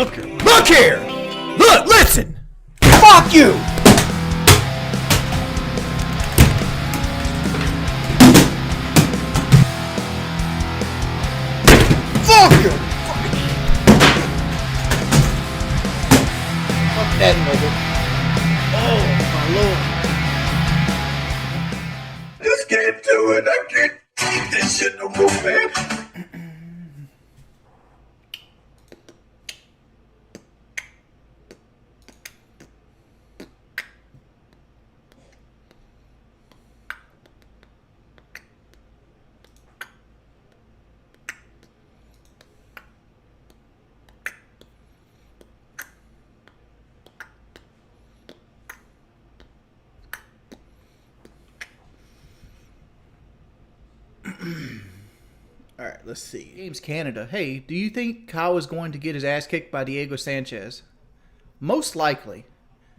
Look here! Look, listen! Fuck you! Fuck you! Fuck that nigga. Oh, my lord. Just can't do it. I can't keep this shit no more, man. Alright, let's see. Games Canada. Hey, do you think Kyle is going to get his ass kicked by Diego Sanchez? Most likely.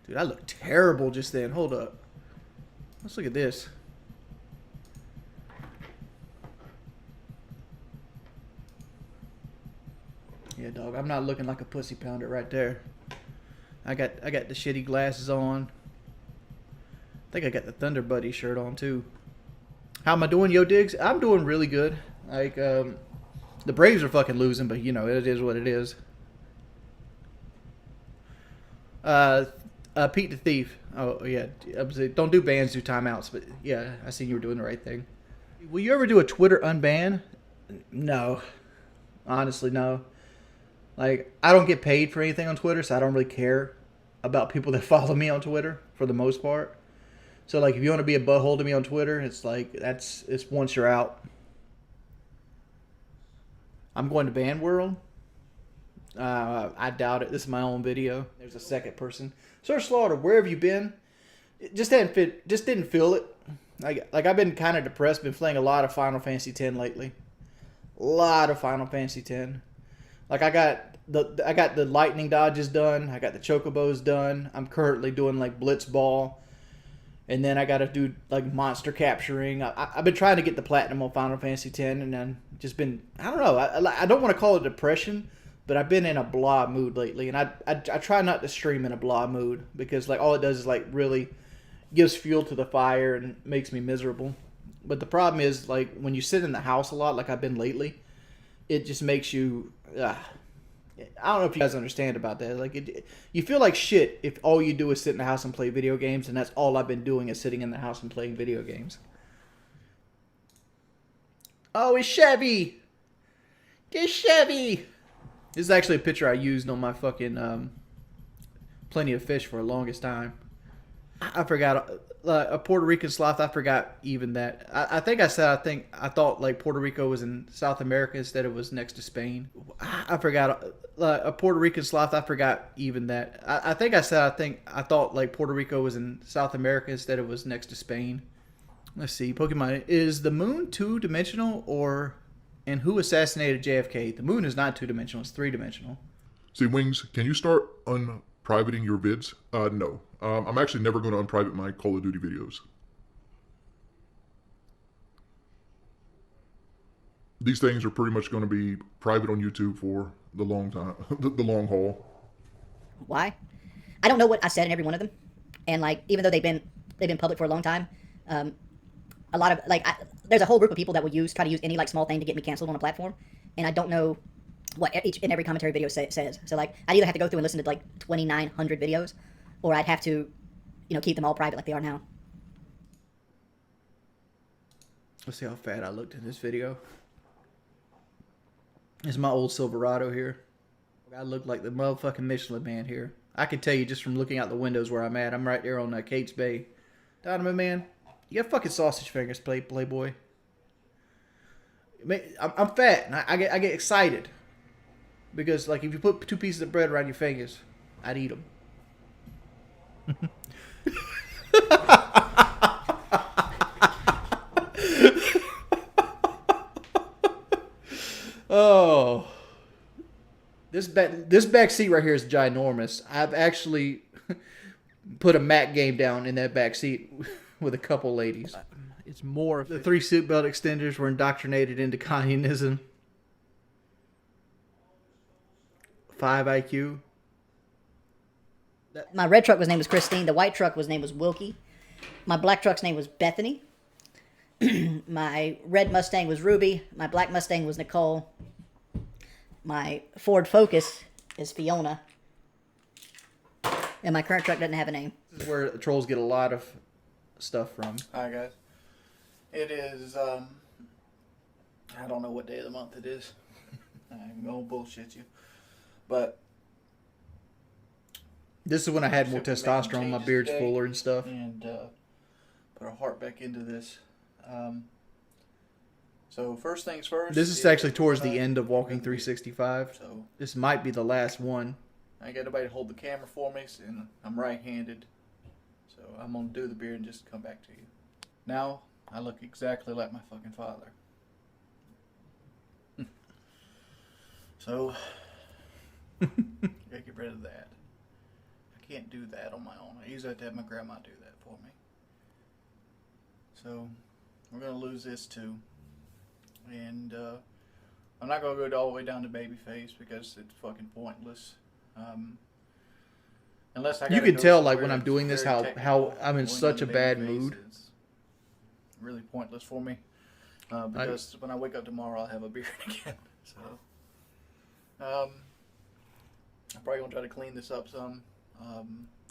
Dude, I look terrible just then. Hold up. Let's look at this. Yeah, dog, I'm not looking like a pussy pounder right there. I got the shitty glasses on. I think I got the Thunder Buddy shirt on too. How am I doing, Yo Diggs? I'm doing really good. Like, the Braves are fucking losing, but you know, it is what it is. Pete the Thief. Oh, yeah. Don't do bans, do timeouts, but yeah, I seen you were doing the right thing. Will you ever do a Twitter unban? No. Honestly, no. Like, I don't get paid for anything on Twitter, so I don't really care about people that follow me on Twitter for the most part. So, like, if you want to be a butthole to me on Twitter, it's like, it's once you're out. I'm going to Band World. I doubt it. This is my own video. There's a second person. Sir Slaughter, where have you been? It just didn't feel it. Like I've been kind of depressed. Been playing a lot of Final Fantasy X lately. A lot of Final Fantasy X. Like I got the lightning dodges done. I got the chocobos done. I'm currently doing like Blitz Ball. And then I got to do like monster capturing. I've been trying to get the platinum on Final Fantasy X, and then just been, I don't know. I don't want to call it depression, but I've been in a blah mood lately, and I try not to stream in a blah mood because like all it does is like really gives fuel to the fire and makes me miserable. But the problem is like when you sit in the house a lot, like I've been lately, it just makes you. I don't know if you guys understand about that. Like, you feel like shit if all you do is sit in the house and play video games, and that's all I've been doing is sitting in the house and playing video games. Oh, it's Chevy! It's Chevy! This is actually a picture I used on my fucking Plenty of Fish for the longest time. I forgot a Puerto Rican sloth. I forgot even that. I thought like Puerto Rico was in South America instead it was next to Spain. I forgot a Puerto Rican sloth. I forgot even that. I thought like Puerto Rico was in South America instead it was next to Spain. Let's see. Pokemon, is the moon 2-dimensional and who assassinated JFK? The moon is not 2-dimensional. It's 3-dimensional. See, Wings, can you start unprivating your vids? No. I'm actually never going to unprivate my Call of Duty videos. These things are pretty much going to be private on YouTube for the long time, the long haul. Why? I don't know what I said in every one of them, and like even though they've been public for a long time, a lot of like there's a whole group of people that will try to use any like small thing to get me canceled on a platform, and I don't know what each and every commentary video says. So like I'd either have to go through and listen to like 2,900 videos, or I'd have to, keep them all private like they are now. Let's see how fat I looked in this video. It's my old Silverado here. I look like the motherfucking Michelin Man here. I can tell you just from looking out the windows where I'm at. I'm right there on Kate's Bay. Donovan, man, you got fucking sausage fingers, Playboy. I'm fat, and I get excited. Because, like, if you put 2 pieces of bread around your fingers, I'd eat them. Oh, this back seat right here is ginormous. I've actually put a Mac game down in that back seat with a couple ladies. It's more. The 3 seatbelt extenders were indoctrinated into communism. 5 IQ. My red truck was name was Christine. The white truck was name was Wilkie. My black truck's name was Bethany. My red Mustang was Ruby. My black Mustang was Nicole. My Ford Focus is Fiona. And my current truck doesn't have a name. This is where the trolls get a lot of stuff from. Alright guys, it is, I don't know what day of the month it is. I'm gonna bullshit you. But This is when I had more Making testosterone. My changes beard's today. fuller and stuff. and put our heart back into this. So first things first. This is actually towards the end of Walking 365. So This might be the last one. I ain't got nobody to hold the camera for me, and I'm right-handed. So I'm gonna do the beard and just come back to you. Now I look exactly like my fucking father. So gotta get rid of that. I can't do that on my own. I usually have to have my grandma do that for me. So we're gonna lose this too. And I'm not gonna go all the way down to baby face because it's fucking pointless. Unless I You gotta can go tell, like, somewhere when I'm that's doing this, very how technical. I'm in Going such down a to bad baby face mood. is really pointless for me. Because when I wake up tomorrow, I'll have a beard again. So, I'm probably gonna try to clean this up some.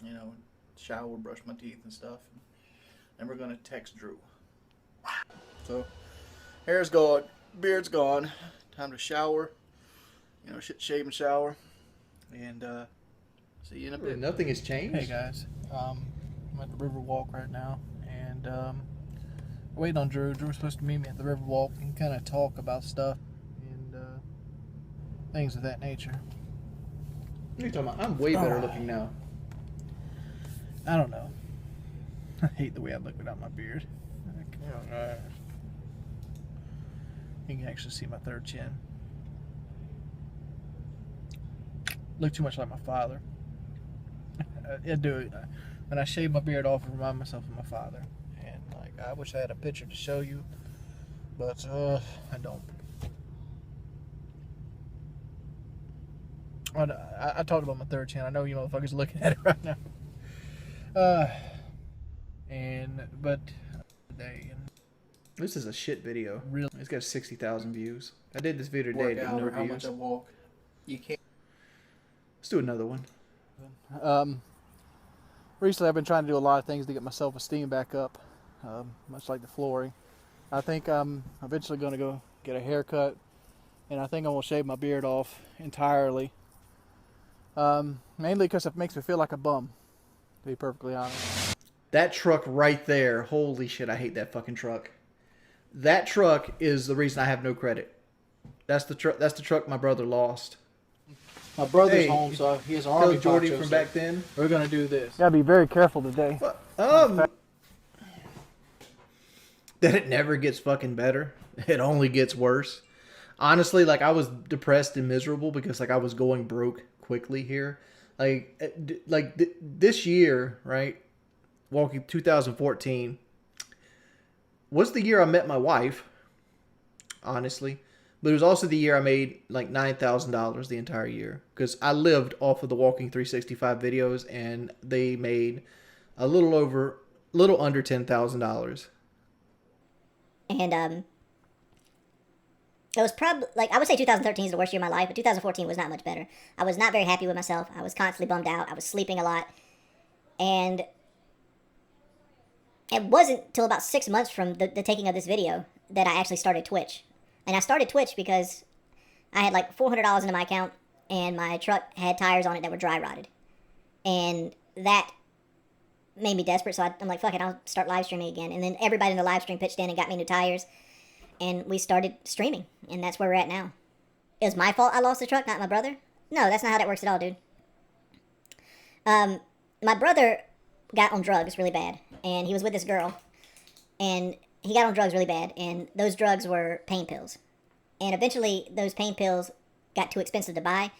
You know, shower, brush my teeth and stuff. And we're gonna text Drew. So, hair's gone, beard's gone. Time to shower. You know, shave and shower. And see you in a bit. Nothing has changed. Hey guys, I'm at the river walk right now, and waiting on Drew. Drew's supposed to meet me at the river walk and kind of talk about stuff and things of that nature. What are you talking about? I'm way better looking now. I don't know. I hate the way I look without my beard. You can actually see my third chin. Look too much like my father. I do it. When I shave my beard off, I remind myself of my father. And like, I wish I had a picture to show you, but I don't. I talked about my third chin. I know you motherfuckers are looking at it right now. But today and This is a shit video. Really? It's got 60,000 views. I did this video today. work Did out no or how much views. I walk. You can't. Let's do another one. Recently, I've been trying to do a lot of things to get my self-esteem back up, much like the flooring. I think I'm eventually going to go get a haircut, and I think I'm going to shave my beard off entirely. Mainly because it makes me feel like a bum, to be perfectly honest. That truck right there. Holy shit, I hate that fucking truck. That truck is the reason I have no credit. That's the truck. That's the truck my brother lost. My brother's Hey, home, so he has an Tell army Jordy poncho, from so back then. we're going to do this. Gotta be very careful today. That it never gets fucking better. It only gets worse. Honestly, like, I was depressed and miserable because, like, I was going broke quickly here. This year, right? Walking 2014 was the year I met my wife, honestly. But it was also the year I made like $9,000 the entire year. Because I lived off of the Walking 365 videos and they made a little under $10,000. And it was probably, like, I would say 2013 is the worst year of my life, but 2014 was not much better. I was not very happy with myself. I was constantly bummed out. I was sleeping a lot. And it wasn't until about 6 months from the taking of this video that I actually started Twitch. And I started Twitch because I had like $400 into my account, and my truck had tires on it that were dry rotted. And that made me desperate, so I'm like, fuck it, I'll start live streaming again. And then everybody in the live stream pitched in and got me new tires. And we started streaming, and that's where we're at now. It was my fault I lost the truck, not my brother? No, that's not how that works at all, dude. My brother got on drugs really bad, and he was with this girl, and he got on drugs really bad, and those drugs were pain pills. And eventually, those pain pills got too expensive to buy,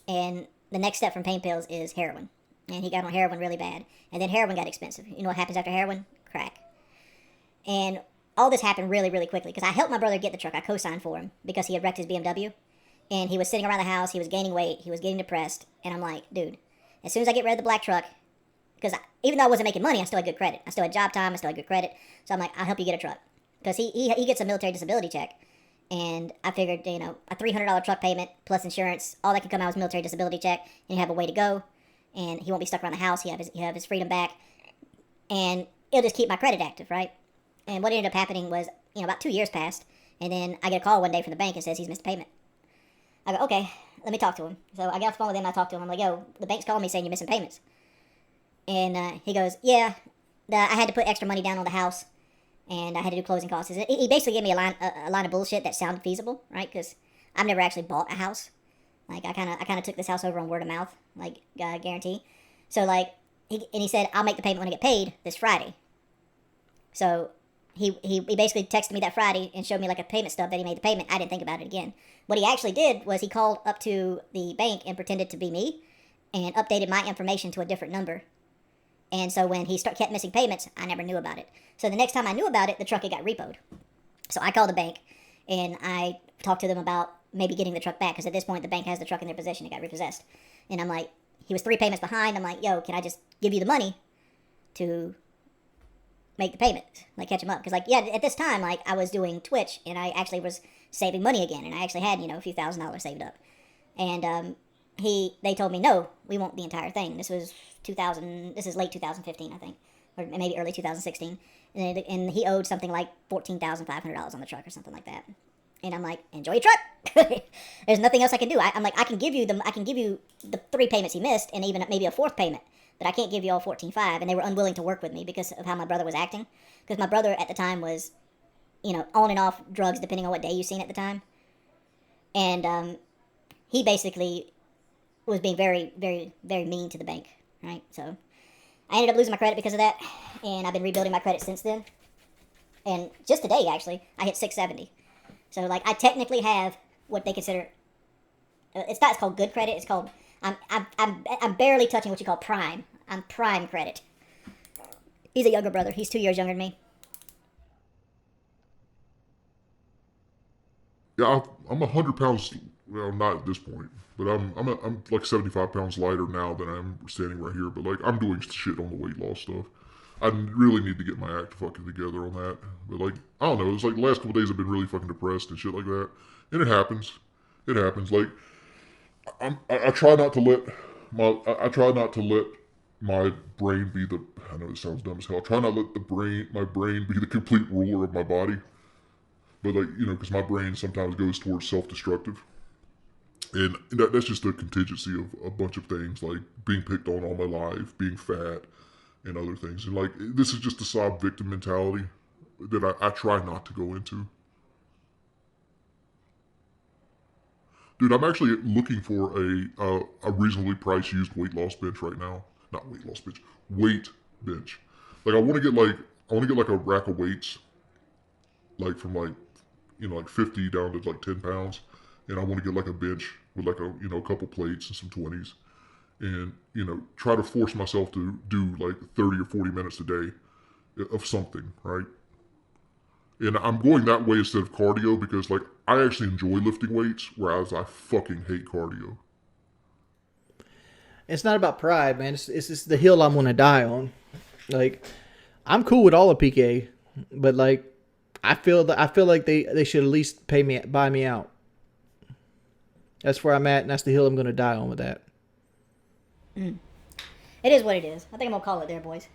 and the next step from pain pills is heroin. And he got on heroin really bad, and then heroin got expensive. You know what happens after heroin? Crack. And all this happened really, really quickly, because I helped my brother get the truck. I co-signed for him, because he had wrecked his BMW. and he was sitting around the house. He was gaining weight. He was getting depressed. And I'm like, dude, as soon as I get rid of the black truck, because even though I wasn't making money, I still had good credit. I still had job time. I still had good credit. So I'm like, I'll help you get a truck. Because he gets a military disability check. And I figured, you know, a $300 truck payment plus insurance, all that can come out was military disability check, and you have a way to go. And he won't be stuck around the house. He'll have his freedom back. And it'll just keep my credit active, right? And what ended up happening was, you know, about 2 years passed, and then I get a call one day from the bank and says he's missed a payment. I go, okay, let me talk to him. So I get off the phone with him, and I talk to him. I'm like, yo, the bank's calling me saying you're missing payments. And he goes, yeah, I had to put extra money down on the house, and I had to do closing costs. He basically gave me a line of bullshit that sounded feasible, right? Because I've never actually bought a house. Like, I kind of took this house over on word of mouth, like, guarantee. So, like, he said, I'll make the payment when I get paid this Friday. So he basically texted me that Friday and showed me, like, a payment stub that he made the payment. I didn't think about it again. What he actually did was he called up to the bank and pretended to be me and updated my information to a different number. And so when he kept missing payments, I never knew about it. So the next time I knew about it, the truck had got repoed. So I called the bank, and I talked to them about maybe getting the truck back, because at this point, the bank has the truck in their possession. It got repossessed. And I'm like, he was 3 payments behind. I'm like, yo, can I just give you the money to make the payment? Like, catch him up. Because, like, yeah, at this time, like, I was doing Twitch, and I actually was saving money again. And I actually had, you know, a few $1,000s saved up. And they told me, no, we want the entire thing. This was this is late 2015, I think, or maybe early 2016, and he owed something like $14,500 on the truck or something like that. And I'm like, enjoy your truck. There's nothing else I can do. I'm like, I can give you the 3 payments he missed, and even maybe a 4th payment, but I can't give you all 14.5. And they were unwilling to work with me because of how my brother was acting. Because my brother at the time was, you know, on and off drugs depending on what day you've seen at the time, and he basically was being very, very, very mean to the bank. Right, so I ended up losing my credit because of that, and I've been rebuilding my credit since then. And just today, actually, I hit 670. So, like, I technically have what they consider it's called good credit. It's called I'm barely touching what you call prime. I'm prime credit. He's a younger brother. He's 2 years younger than me. Yeah, I'm 100 pounds. Well, not at this point, but I'm like 75 pounds lighter now than I'm standing right here. But like, I'm doing shit on the weight loss stuff. I really need to get my act fucking together on that. But like, I don't know. It's like the last couple days I've been really fucking depressed and shit like that. And it happens. It happens. Like, I try not to let my brain be the. I know it sounds dumb as hell. I try not to let my brain be the complete ruler of my body. But like, you know, because my brain sometimes goes towards self-destructive. And that's just a contingency of a bunch of things, like being picked on all my life, being fat, and other things. And like, this is just a sob victim mentality that I try not to go into. Dude, I'm actually looking for a reasonably priced used weight loss bench right now. Not weight loss bench, weight bench. Like, I want to get like a rack of weights, like from like, you know, like 50 down to like 10 pounds. And I want to get like a bench with like a, you know, a couple plates and some 20s, and, you know, try to force myself to do like 30 or 40 minutes a day of something, right? And I'm going that way instead of cardio because, like, I actually enjoy lifting weights, whereas I fucking hate cardio. It's not about pride, man. It's just the hill I'm gonna die on. Like, I'm cool with all of PK, but like, I feel like they should at least buy me out. That's where I'm at, and that's the hill I'm gonna die on with that. It is what it is. I think I'm gonna call it there, boys.